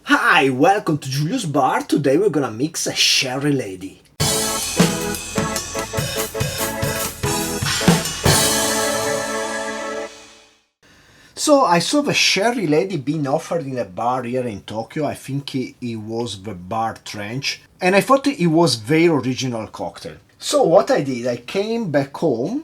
Hi, welcome to Julius Bar. Today we're gonna mix a Sherry Lady. So I saw the Sherry Lady being offered in a bar here in Tokyo. I think it was the Bar Trench, and I thought it was their original cocktail. So what I did, I came back home,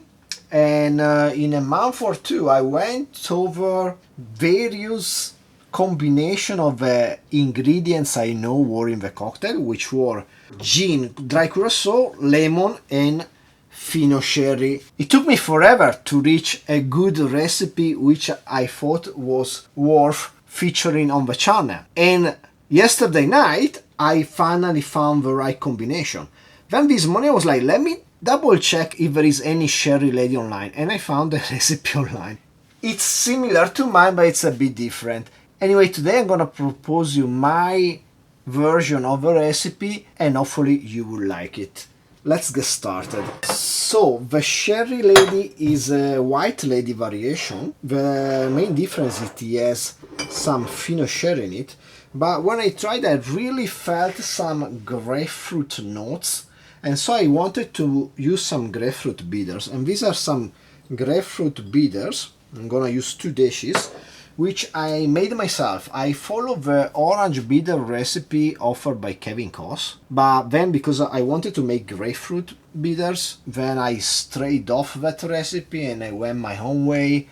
and in a month or two I went over various combination of ingredients I know were in the cocktail, which were gin, dry curacao, lemon, and fino sherry. It took me forever to reach a good recipe which I thought was worth featuring on the channel. And yesterday night I finally found the right combination. Then this morning I was like, let me double check if there is any Sherry Lady online, and I found the recipe online. It's similar to mine, but it's a bit different. Anyway, today I'm gonna propose you my version of the recipe, and hopefully you will like it. Let's get started. So the Sherry Lady is a white lady variation. The main difference is it has some fino sherry in it, but when I tried I really felt some grapefruit notes, and so I wanted to use some grapefruit bitters, and these are some grapefruit bitters. I'm gonna use 2 dishes which I made myself. I followed the orange bitter recipe offered by Kevin Koss, but then because I wanted to make grapefruit bitters, then I strayed off that recipe and I went my own way.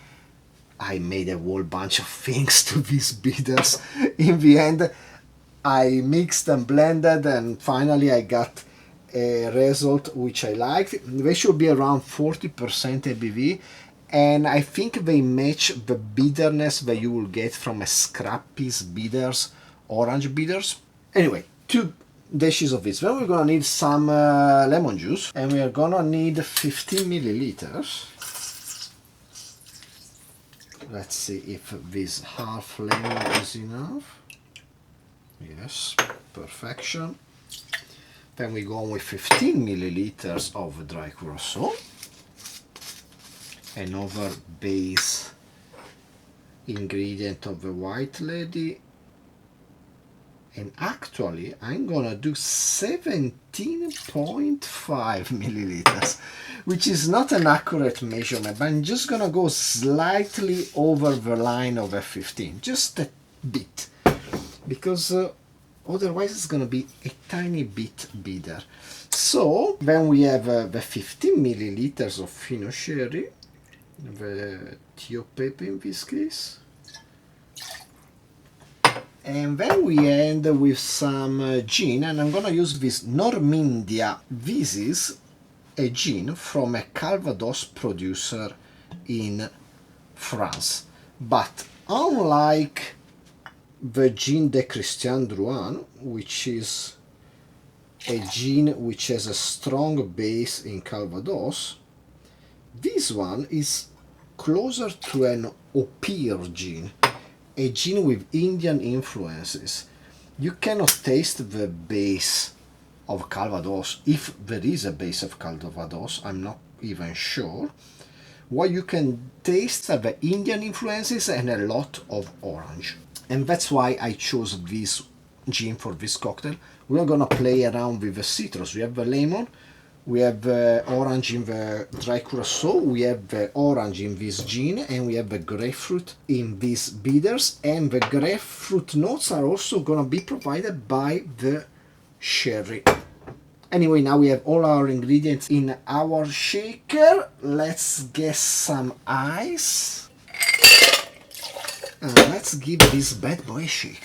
I made a whole bunch of things to these bitters. In the end, I mixed and blended, and finally I got a result which I liked. They should be around 40% ABV, and I think they match the bitterness that you will get from a Scrappy's bitters, orange bitters. Anyway, 2 dishes of this. Then we're gonna need some lemon juice, and we are gonna need 15 milliliters. Let's see if this half lemon is enough. Yes, perfection. Then we go on with 15 milliliters of dry curacao, another base ingredient of the white lady, and actually I'm gonna do 17.5 milliliters, which is not an accurate measurement, but I'm just gonna go slightly over the line of a 15, just a bit, because otherwise it's gonna be a tiny bit bitter. So then we have the 15 milliliters of fino sherry, the Tio Pepe in this case, and then we end with some gin, and I'm gonna use this Normindia. This is a gin from a Calvados producer in France, but unlike the gin de Christian Drouin, which is a gin which has a strong base in Calvados, this one is closer to an Opir gin, a gin with Indian influences. You cannot taste the base of Calvados, if there is a base of Calvados, I'm not even sure. What you can taste are the Indian influences and a lot of orange. And that's why I chose this gin for this cocktail. We are gonna play around with the citrus. We have the lemon, we have the orange in the dry curacao, we have the orange in this gin, and we have the grapefruit in these bitters, and the grapefruit notes are also gonna be provided by the sherry. Anyway, now we have all our ingredients in our shaker. Let's get some ice, and let's give this bad boy a shake.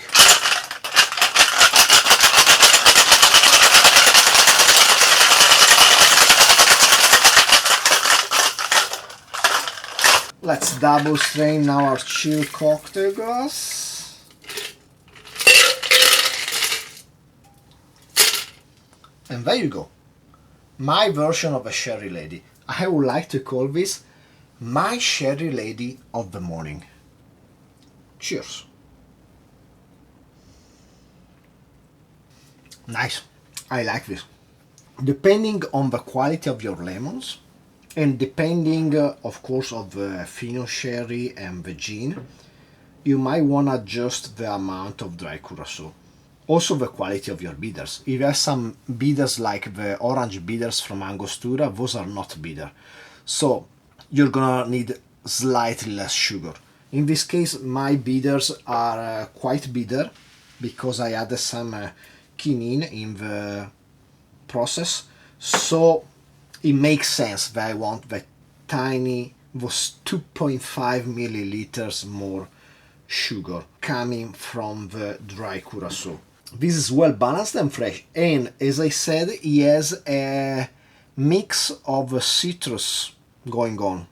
Let's double strain now our chilled cocktail glass. And there you go. My version of a Sherry Lady. I would like to call this my Sherry Lady of the morning. Cheers. Nice. I like this. Depending on the quality of your lemons, and depending of course of the fino sherry and the gin, you might want to adjust the amount of dry curacao. Also the quality of your bitters. If you have some bitters like the orange bitters from Angostura, those are not bitter. So you're gonna need slightly less sugar. In this case, my bitters are quite bitter because I added some quinine in the process. So it makes sense that I want the tiny, was 2.5 milliliters more sugar coming from the dry curacao. This is well balanced and fresh, and as I said, it has a mix of citrus going on.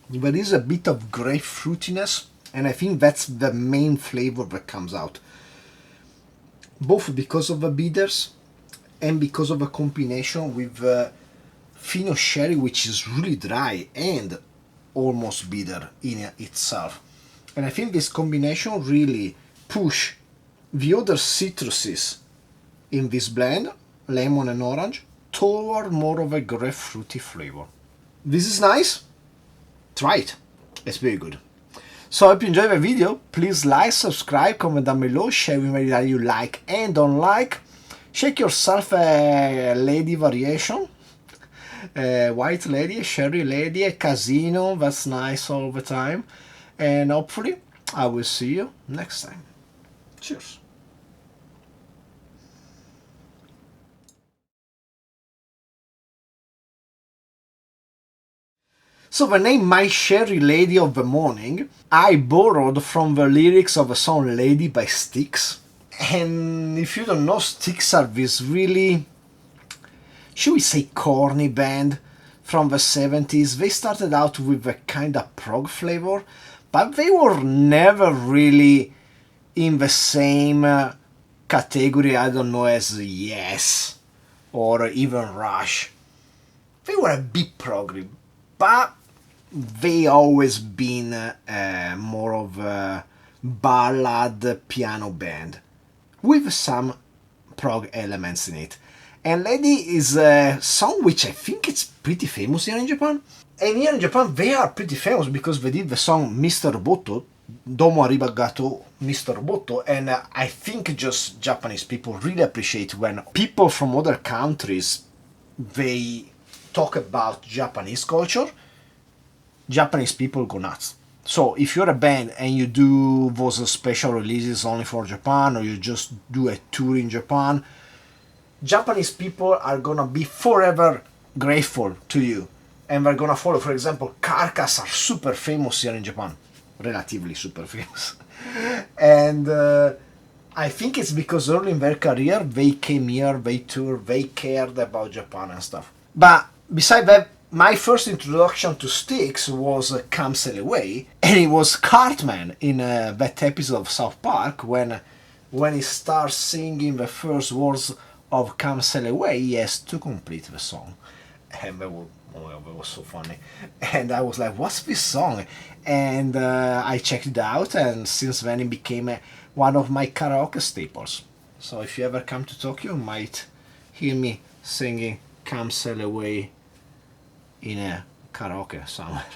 There is a bit of grapefruitiness, and I think that's the main flavor that comes out, both because of the bitters and because of a combination with fino sherry, which is really dry and almost bitter in itself. And I think this combination really push the other citruses in this blend, lemon and orange, toward more of a grapefruity flavor. This is nice. Try it. It's very good. So I hope you enjoyed the video. Please like, subscribe, comment down below, share with me that you like and don't like. Shake yourself a lady variation. A white lady, a sherry lady, a casino, that's nice all the time. And hopefully I will see you next time. Cheers. So the name My Sherry Lady of the Morning I borrowed from the lyrics of the song Lady by Styx. And if you don't know, Styx are this really, should we say, corny band from the 70s. They started out with a kind of prog flavor, but they were never really in the same category, I don't know, as Yes or even Rush. They were a bit proggy, but they always been more of a ballad piano band with some prog elements in it. And Lady is a song which I think it's pretty famous here in Japan. And here in Japan they are pretty famous because they did the song Mr. Roboto, Domo Arigato Mr. Roboto, and I think just Japanese people really appreciate when people from other countries they talk about Japanese culture. Japanese people go nuts. So if you're a band and you do those special releases only for Japan, or you just do a tour in Japan, Japanese people are gonna be forever grateful to you, and they're gonna follow. For example, Carcass are super famous here in Japan, relatively super famous. And I think it's because early in their career they came here, they toured, they cared about Japan and stuff. But besides that, my first introduction to Styx was Come Sail Away, and it was Cartman in that episode of South Park when he starts singing the first words of Come Sail Away, he has to complete the song. And that was so funny. And I was like, what's this song? And I checked it out, and since then it became one of my karaoke staples. So if you ever come to Tokyo, you might hear me singing Come Sail Away in a karaoke somewhere.